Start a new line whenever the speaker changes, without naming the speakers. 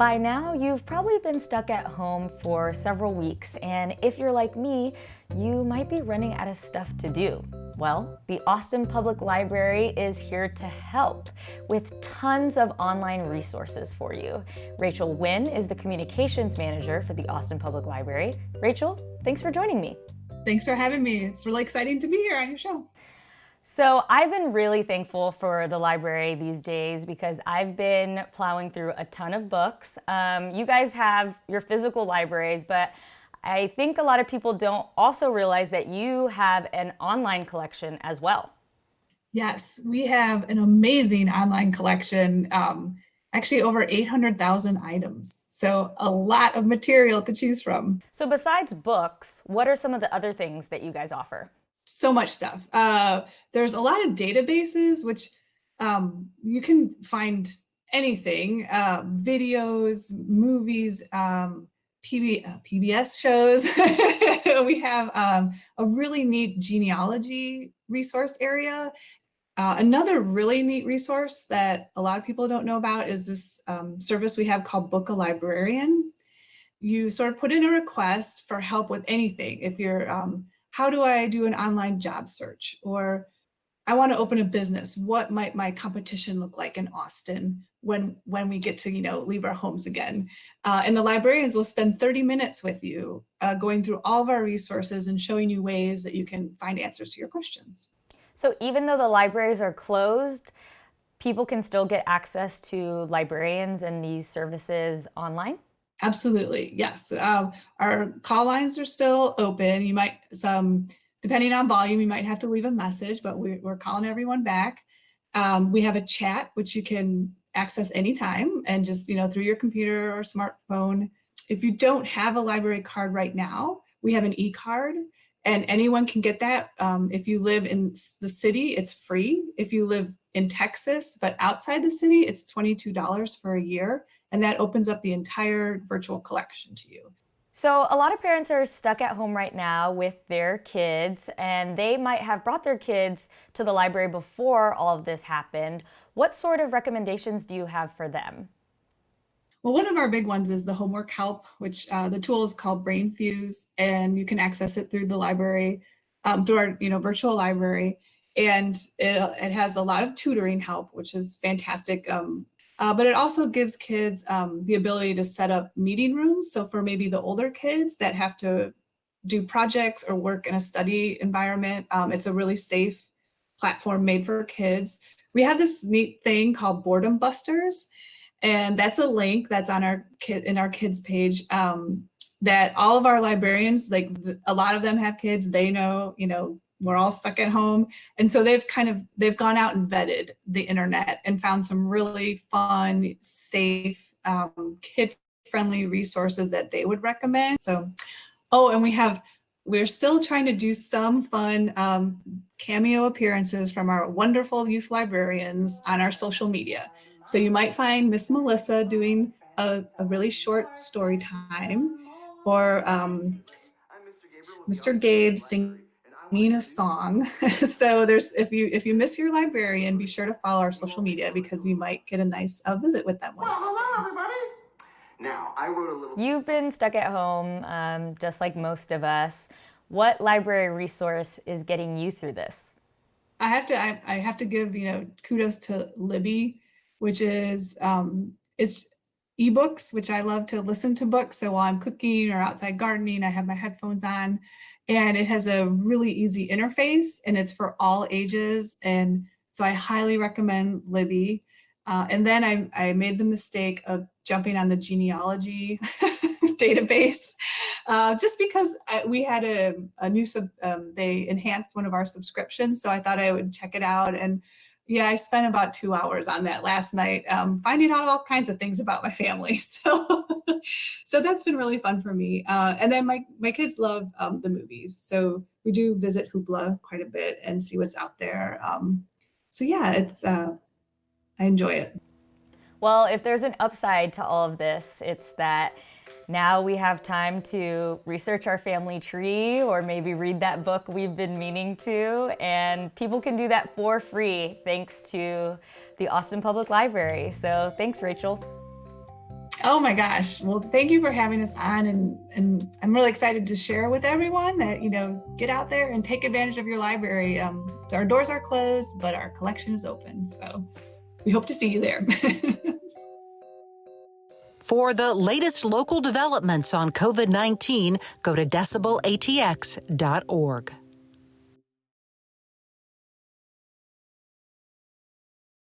By now, you've probably been stuck at home for several weeks, and if you're like me, you might be running out of stuff to do. Well, the Austin Public Library is here to help with tons of online resources for you. Rachel Ngyuen is the communications manager for the Austin Public Library. Rachel, thanks for joining me.
Thanks for having me. It's really exciting to be here on your show.
So I've been really thankful for the library these days because I've been plowing through a ton of books. You guys have your physical libraries, but I think a lot of people don't also realize that you have an online collection as well.
Yes, we have an amazing online collection, actually over 800,000 items. So a lot of material to choose from.
So besides books, what are some of the other things that you guys offer?
So much stuff. There's a lot of databases, which you can find anything, videos, movies, PBS shows. We have a really neat genealogy resource area. Another really neat resource that a lot of people don't know about is this service we have called Book a Librarian. You sort of put in a request for help with anything. If you're how do I do an online job search? Or I want to open a business. What might my competition look like in Austin when we get to leave our homes again? And the librarians will spend 30 minutes with you going through all of our resources and showing you ways that you can find answers to your questions.
So even though the libraries are closed, people can still get access to librarians and these services online?
Absolutely, yes. Our call lines are still open. You might, depending on volume, you might have to leave a message, but we're calling everyone back. We have a chat, which you can access anytime and just, through your computer or smartphone. If you don't have a library card right now, we have an e-card and anyone can get that. If you live in the city, it's free. If you live in Texas, but outside the city, it's $22 for a year. And that opens up the entire virtual collection to you.
So a lot of parents are stuck at home right now with their kids, and they might have brought their kids to the library before all of this happened. What sort of recommendations do you have for them?
Well, one of our big ones is the homework help, which the tool is called Brain Fuse, and you can access it through the library, through our virtual library. And it has a lot of tutoring help, which is fantastic. But it also gives kids the ability to set up meeting rooms. So for maybe the older kids that have to do projects or work in a study environment, it's a really safe platform made for kids. We have this neat thing called Boredom Busters, and that's a link that's on our kids page that all of our librarians, like a lot of them have kids, they know, we're all stuck at home. And so they've gone out and vetted the internet and found some really fun, safe, kid-friendly resources that they would recommend. So, and we're still trying to do some fun cameo appearances from our wonderful youth librarians on our social media. So you might find Miss Melissa doing a really short story time, or Mr. Gabe singing a song. So if you miss your librarian, be sure to follow our social media because you might get a nice visit with them one of these days.
Everybody. Now, I wrote a little.
You've been stuck at home, just like most of us. What library resource is getting you through this?
I have to give kudos to Libby, which is it's ebooks, which I love to listen to books. So while I'm cooking or outside gardening, I have my headphones on, and it has a really easy interface, and it's for all ages. And so I highly recommend Libby. And then I made the mistake of jumping on the genealogy database just because we had a new they enhanced one of our subscriptions, so I thought I would check it out. And yeah, I spent about 2 hours on that last night, finding out all kinds of things about my family. So that's been really fun for me. And then my kids love the movies, so we do visit Hoopla quite a bit and see what's out there. So yeah, it's I enjoy it.
Well, if there's an upside to all of this, it's that now we have time to research our family tree or maybe read that book we've been meaning to, and people can do that for free thanks to the Austin Public Library. So thanks, Rachel.
Oh my gosh. Well, thank you for having us on. And I'm really excited to share with everyone that, get out there and take advantage of your library. Our doors are closed, but our collection is open. So we hope to see you there.
For the latest local developments on COVID-19, go to decibelatx.org.